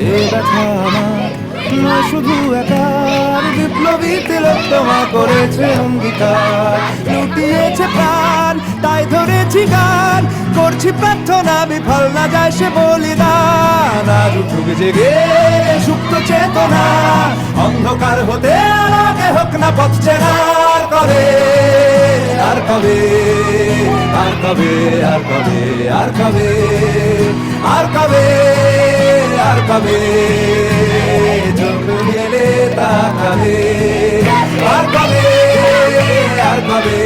এ ব্যথা আমার নয় শুধু একার, বিপ্লবী তিলোত্তমা করেছে অঙ্গীকার, লুটিয়েছে প্রাণ তাই ধরেছি গান, করছি প্রার্থনা বিফল না যায় সে বলিদান। আজ উঠুক জেগে সুপ্ত চেতনা, অন্ধকার হতে আলোকে হোক না পথ চেনা। আর কবে, আর কবে, আর কবে, আর কবে, আর কবে, আর কবে, আর কবে চোখ মেলে তাকাবে। আর কবে, আর কবে।